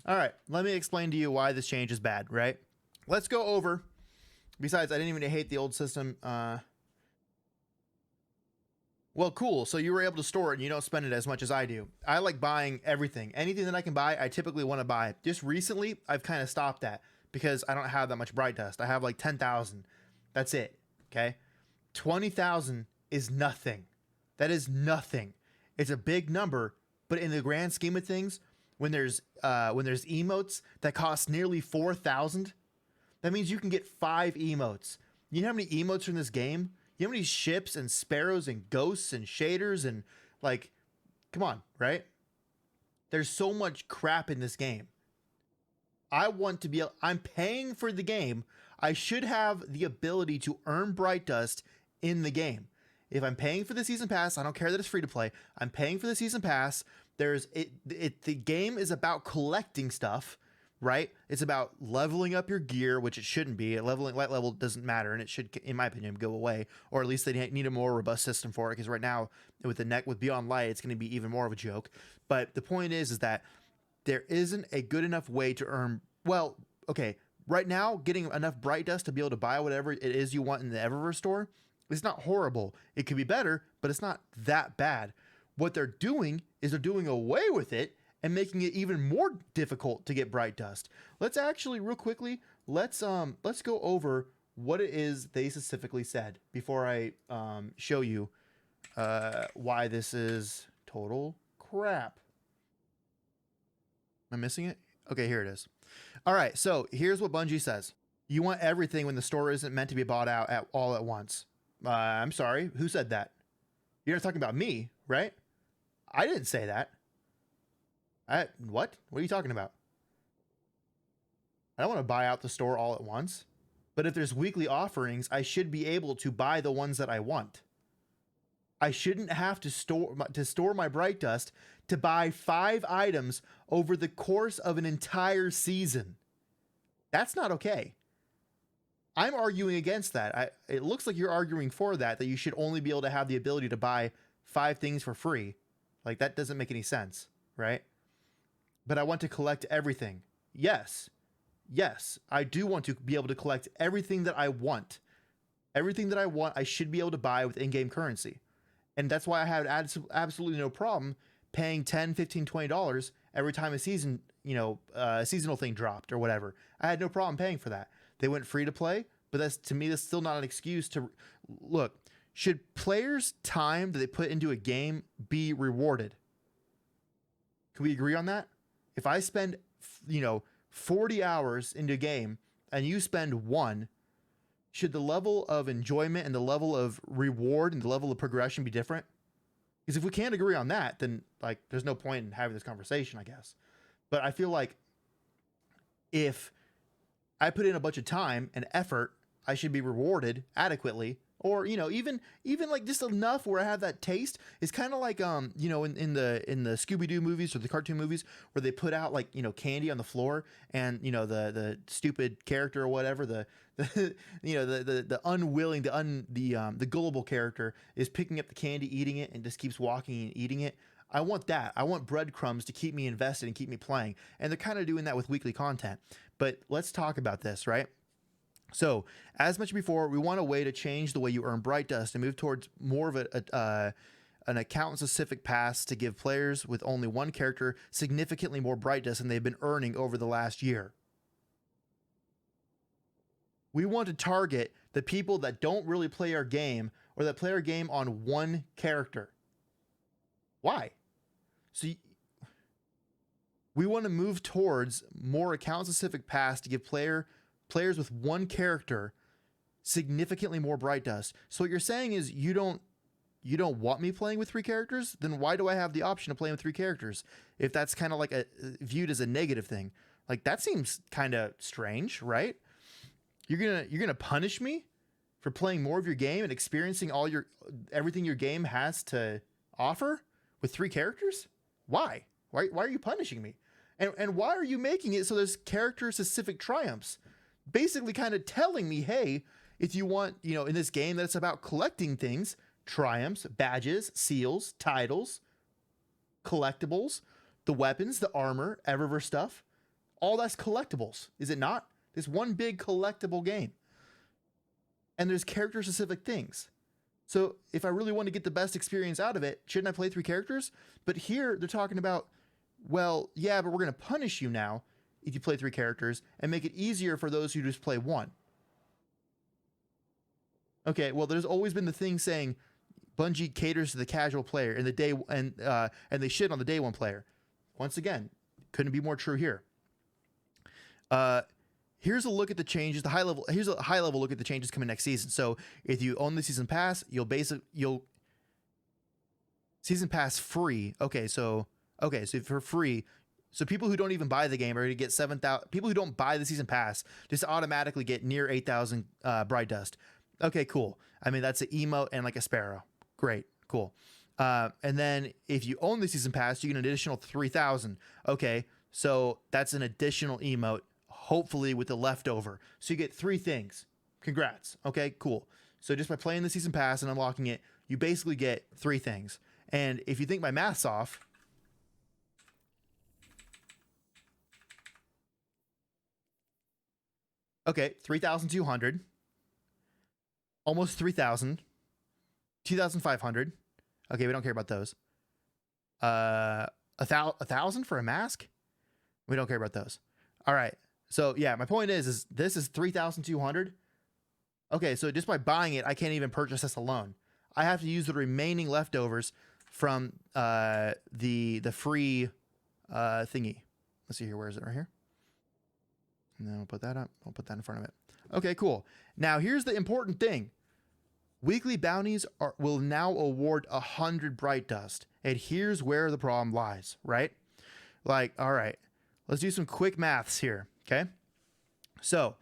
All right, let me explain to you why this change is bad, right? Let's go over. Besides, I didn't even hate the old system. Well, cool. So you were able to store it and you don't spend it as much as I do. I like buying everything. Anything that I can buy, I typically want to buy. Just recently, I've kind of stopped that because I don't have that much bright dust. I have like 10,000. That's it. Okay. 20,000 is nothing. That is nothing. It's a big number, but in the grand scheme of things, when there's emotes that cost nearly 4,000, that means you can get 5 emotes. You know how many emotes are in this game? You know how many ships and sparrows and ghosts and shaders and like, come on, right? There's so much crap in this game. I want to be, I'm paying for the game. I should have the ability to earn bright dust in the game. If I'm paying for the season pass, I don't care that it's free to play. I'm paying for the season pass. The game is about collecting stuff, right? It's about leveling up your gear, which it shouldn't be. Light level doesn't matter, and it should, in my opinion, go away. Or at least they need a more robust system for it, because right now with Beyond Light, it's going to be even more of a joke. But the point is that there isn't a good enough way to earn. Well, okay, right now getting enough bright dust to be able to buy whatever it is you want in the Eververse store is not horrible. It could be better, but it's not that bad. What they're doing is they're doing away with it and making it even more difficult to get bright dust. Let's actually real quickly, let's go over what it is they specifically said before I show you why this is total crap. Am I missing it? Okay, here it is. All right, so here's what Bungie says. You want everything when the store isn't meant to be bought out all at once. I'm sorry, who said that? You're not talking about me, right? I didn't say that. What? What are you talking about? I don't want to buy out the store all at once. But if there's weekly offerings, I should be able to buy the ones that I want. I shouldn't have to store my bright dust to buy 5 items over the course of an entire season. That's not okay. I'm arguing against that. It looks like you're arguing for that you should only be able to have the ability to buy 5 things for free. Like, that doesn't make any sense, right? But I want to collect everything. Yes, I do want to be able to collect everything that I want. Everything that I want, I should be able to buy with in-game currency. And that's why I had absolutely no problem paying $10, $15, $20 every time a season, seasonal thing dropped or whatever. I had no problem paying for that. They went free to play, but that's still not an excuse to look. Should players' time that they put into a game be rewarded? Can we agree on that? If I spend, 40 hours into a game and you spend 1, should the level of enjoyment and the level of reward and the level of progression be different? Because if we can't agree on that, then like there's no point in having this conversation, I guess. But I feel like if I put in a bunch of time and effort, I should be rewarded adequately. Or, even like just enough where I have that taste. It's kind of like, in the Scooby-Doo movies or the cartoon movies where they put out like, candy on the floor and, the stupid character or whatever, the unwilling, the gullible character is picking up the candy, eating it, and just keeps walking and eating it. I want that. I want breadcrumbs to keep me invested and keep me playing. And they're kind of doing that with weekly content. But let's talk about this, right? So, as mentioned before, we want a way to change the way you earn bright dust and move towards more of an account-specific pass to give players with only one character significantly more bright dust than they've been earning over the last year. We want to target the people that don't really play our game or that play our game on one character. Why? So, we want to move towards more account-specific pass to give players with one character significantly more bright dust. So what you're saying is you don't want me playing with 3 characters? Then why do I have the option of playing with 3 characters? If that's kind of like viewed as a negative thing. Like, that seems kind of strange, right? You're gonna punish me for playing more of your game and experiencing everything your game has to offer with 3 characters? Why? Why are you punishing me? And why are you making it so there's character specific triumphs? Basically kind of telling me, hey, if you want, in this game that's about collecting things, triumphs, badges, seals, titles, collectibles, the weapons, the armor, Eververse stuff, All that's collectibles, is it not? This one big collectible game. And there's character-specific things. So if I really want to get the best experience out of it, shouldn't I play 3 characters? But here they're talking about, well, yeah, but we're going to punish you now if you play 3 characters and make it easier for those who just play 1. Okay, well, there's always been the thing saying Bungie caters to the casual player and they shit on the day 1 player. Once again, couldn't be more true here. Here's a look at the changes. Here's a high level look at the changes coming next season. So if you own the season pass, you'll season pass free. Okay, so for free. So people who don't even buy the game are going to get 7,000. People who don't buy the season pass just automatically get near 8,000 Bright Dust. Okay, cool. I mean, that's an emote and like a sparrow. Great, cool. And then if you own the season pass, you get an additional 3,000. Okay, so that's an additional emote, hopefully with the leftover. So you get 3 things. Congrats. Okay, cool. So just by playing the season pass and unlocking it, you basically get 3 things. And if you think my math's off, okay, 3,200, almost 3,000, 2,500. Okay, we don't care about those. 1,000 for a mask? We don't care about those. All right. So yeah, my point is this is 3,200. Okay, so just by buying it, I can't even purchase this alone. I have to use the remaining leftovers from the free thingy. Let's see here. Where is it? Right here. And then we'll put that up. We'll put that in front of it. Okay, cool. Now here's the important thing. Weekly bounties will now award 100 Bright Dust. And here's where the problem lies, right? Like, all right, let's do some quick maths here, okay? So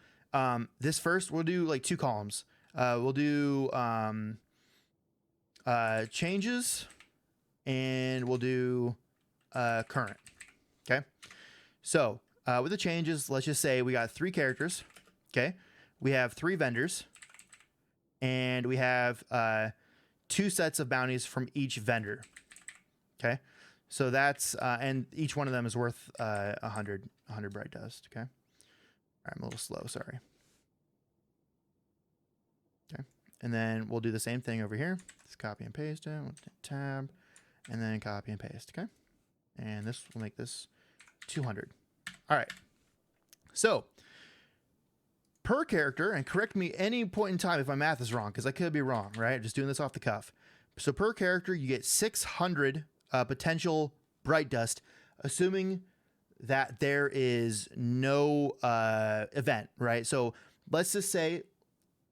this first, we'll do like 2 columns. We'll do changes, and we'll do current, okay? So with the changes, let's just say we got 3 characters, okay? We have 3 vendors, and we have 2 sets of bounties from each vendor, okay? So that's, and each one of them is worth 100 Bright Dust, okay? All right, I'm a little slow, sorry. Okay, and then we'll do the same thing over here. Just copy and paste it, we'll tab, and then copy and paste, okay? And this will make this 200. All right, so per character, and correct me any point in time if my math is wrong, because I could be wrong, right? Just doing this off the cuff. So per character, you get 600 potential Bright Dust, assuming that there is no event, right? So let's just say,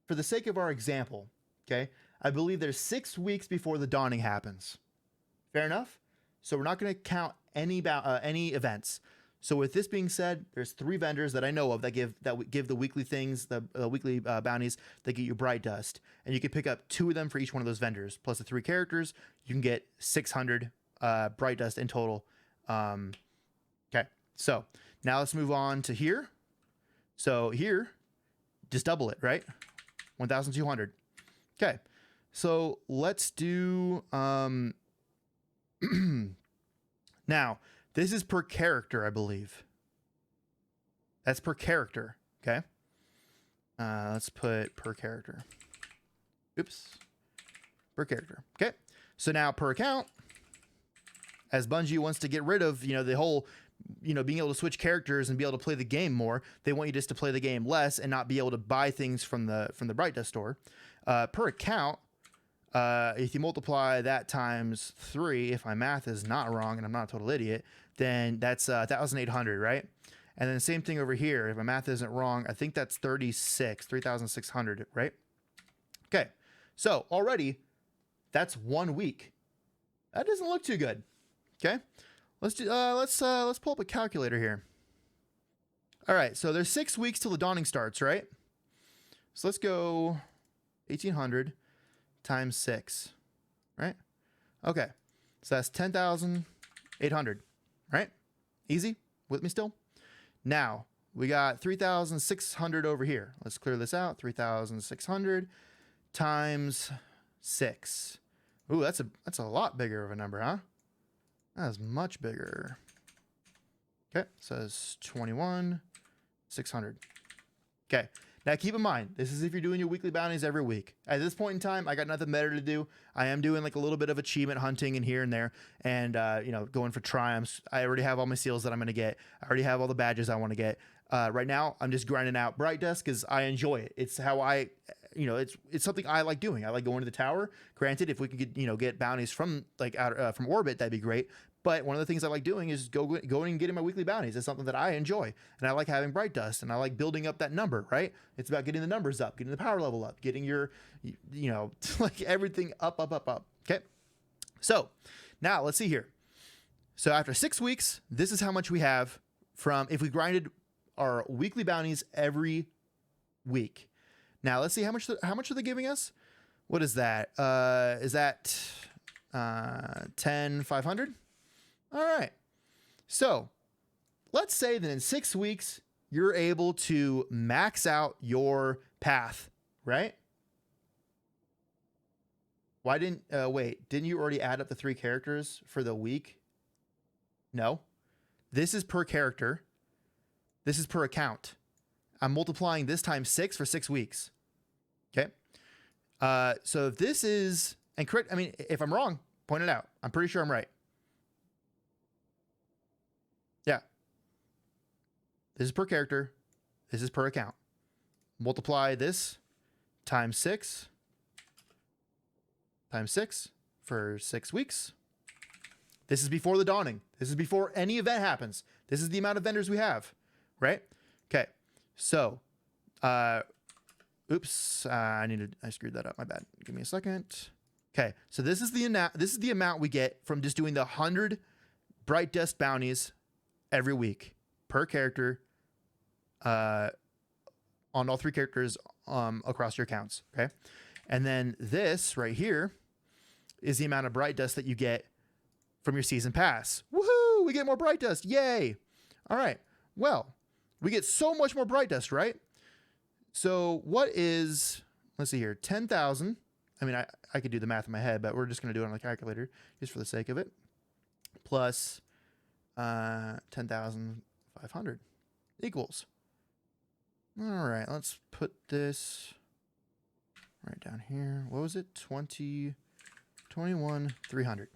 for the sake of our example, okay, I believe there's 6 weeks before the dawning happens. Fair enough? So we're not going to count any events. So with this being said, there's 3 vendors that I know of that give the weekly things, the weekly bounties that get you Bright Dust, and you can pick up 2 of them for each one of those vendors. Plus the 3 characters, you can get 600 Bright Dust in total. Okay, so now let's move on to here. So here, just double it, right? 1,200. Okay, so let's do now. This is per character, I believe. That's per character, okay? Let's put per character. Oops. Per character, okay? So now per account, as Bungie wants to get rid of, the whole, being able to switch characters and be able to play the game more, they want you just to play the game less and not be able to buy things from the Bright Dust store. Per account, if you multiply that times 3, if my math is not wrong and I'm not a total idiot, then that's 1,800, right? And then the same thing over here. If my math isn't wrong, I think that's 3,600, right? Okay, so already that's 1 week. That doesn't look too good. Okay, let's pull up a calculator here. All right, so there's 6 weeks till the dawning starts, right? So let's go 1,800 times 6, right? Okay, so that's 10,800, right? Easy with me still? Now we got 3,600 over here. Let's clear this out. 3,600 times 6. Ooh, that's a lot bigger of a number, huh? That is much bigger. Okay, says 21,600. Okay, now keep in mind, this is if you're doing your weekly bounties every week. At this point in time, I got nothing better to do. I am doing like a little bit of achievement hunting in here and there, and going for triumphs. I already have all my seals that I'm gonna get. I already have all the badges I want to get. Right now, I'm just grinding out Bright Dust because I enjoy it. It's how I, it's something I like doing. I like going to the tower. Granted, if we can get bounties from like out from orbit, that'd be great. But one of the things I like doing is going and getting my weekly bounties. It's something that I enjoy, and I like having Bright Dust, and I like building up that number. Right? It's about getting the numbers up, getting the power level up, getting your, like everything up. Okay. So now let's see here. So after 6 weeks, this is how much we have from if we grinded our weekly bounties every week. Now let's see how much are they giving us? What is that? Is that 10,500? All right. So let's say that in 6 weeks, you're able to max out your path, right? Why didn't you already add up the 3 characters for the week? No. This is per character. This is per account. I'm multiplying this times 6 for 6 weeks. Okay. So if this is, and correct, I mean, if I'm wrong, point it out. I'm pretty sure I'm right. Yeah. This is per character. This is per account. Multiply this times 6 for 6 weeks. This is before the dawning. This is before any event happens. This is the amount of vendors we have, right? Okay. So, oops, I screwed that up. My bad. Give me a second. Okay. So this is the amount we get from just doing the 100 Bright Dust bounties every week per character, on all 3 characters, across your accounts. Okay. And then this right here is the amount of Bright Dust that you get from your season pass. Woohoo! We get more Bright Dust. Yay! All right. Well, we get so much more Bright Dust, right? So what is, let's see here, 10,000. I mean, I could do the math in my head, but we're just going to do it on the calculator just for the sake of it. Plus 10,500 equals. All right. Let's put this right down here. What was it? 21,300.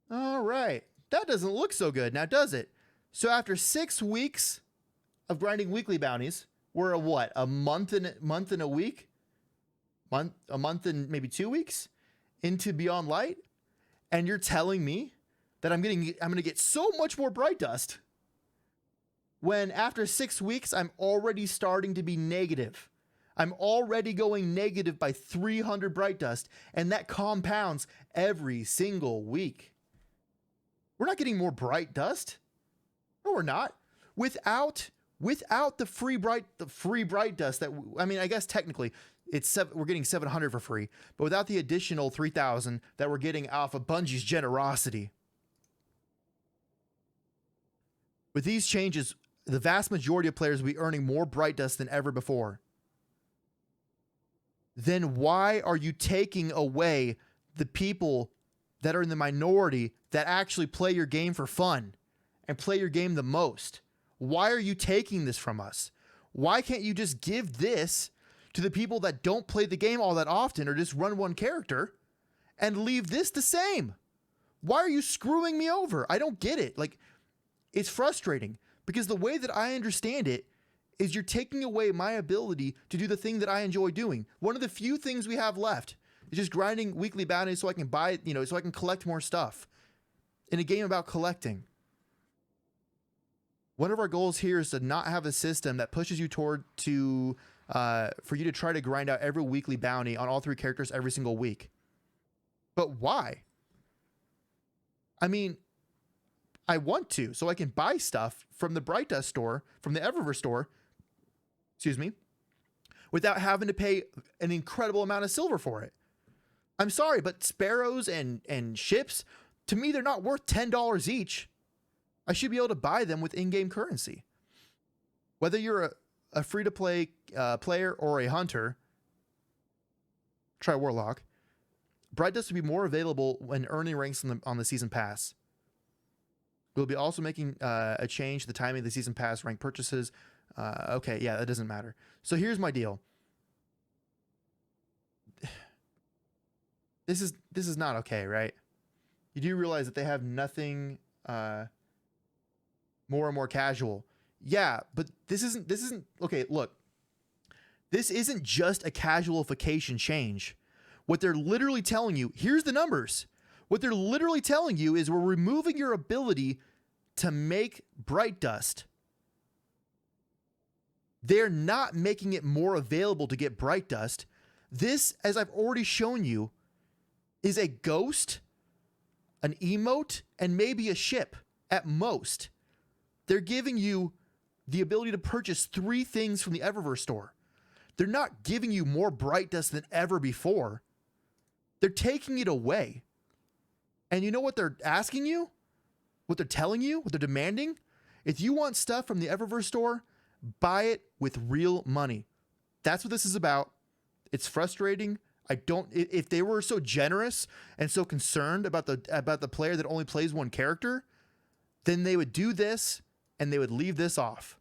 All right. That doesn't look so good now, does it? So after 6 weeks of grinding weekly bounties, we're a month and a week? A month and maybe 2 weeks into Beyond Light? And you're telling me that I'm going to get so much more Bright Dust when after 6 weeks, I'm already starting to be negative. I'm already going negative by 300 Bright Dust, and that compounds every single week. We're not getting more Bright Dust. No, we're not. Without the free Bright Dust that, I mean, I guess technically we're getting 700 for free, but without the additional 3,000 that we're getting off of Bungie's generosity. With these changes, the vast majority of players will be earning more Bright Dust than ever before. Then why are you taking away the people that are in the minority that actually play your game for fun and play your game the most? Why are you taking this from us? Why can't you just give this to the people that don't play the game all that often or just run one character and leave this the same? Why are you screwing me over? I don't get it. Like, it's frustrating because the way that I understand it is you're taking away my ability to do the thing that I enjoy doing. One of the few things we have left is just grinding weekly bounties so I can buy, so I can collect more stuff in a game about collecting. One of our goals here is to not have a system that pushes you for you to try to grind out every weekly bounty on all 3 characters every single week. But why? I mean, I want to, so I can buy stuff from the Bright Dust store, from the Eververse store, without having to pay an incredible amount of silver for it. I'm sorry, but sparrows and ships, to me, they're not worth $10 each. I should be able to buy them with in-game currency. Whether you're a free-to-play player or a hunter, try Warlock, Bright Dust will be more available when earning ranks on the season pass. We'll be also making a change to the timing of the season pass rank purchases. Okay, yeah, that doesn't matter. So here's my deal. This is not okay, right? You do realize that they have nothing more and more casual. Yeah, but this isn't okay. Look, this isn't just a casualification change. What they're literally telling you, here's the numbers. What they're literally telling you is we're removing your ability to make bright dust. They're not making it more available to get bright dust. This, as I've already shown you, is a ghost, an emote, and maybe a ship at most. They're giving you the ability to purchase 3 things from the Eververse store. They're not giving you more bright dust than ever before. They're taking it away. And you know what they're asking you? What they're telling you? What they're demanding? If you want stuff from the Eververse store, buy it with real money. That's what this is about. It's frustrating. If they were so generous and so concerned about the player that only plays one character, then they would do this and they would leave this off.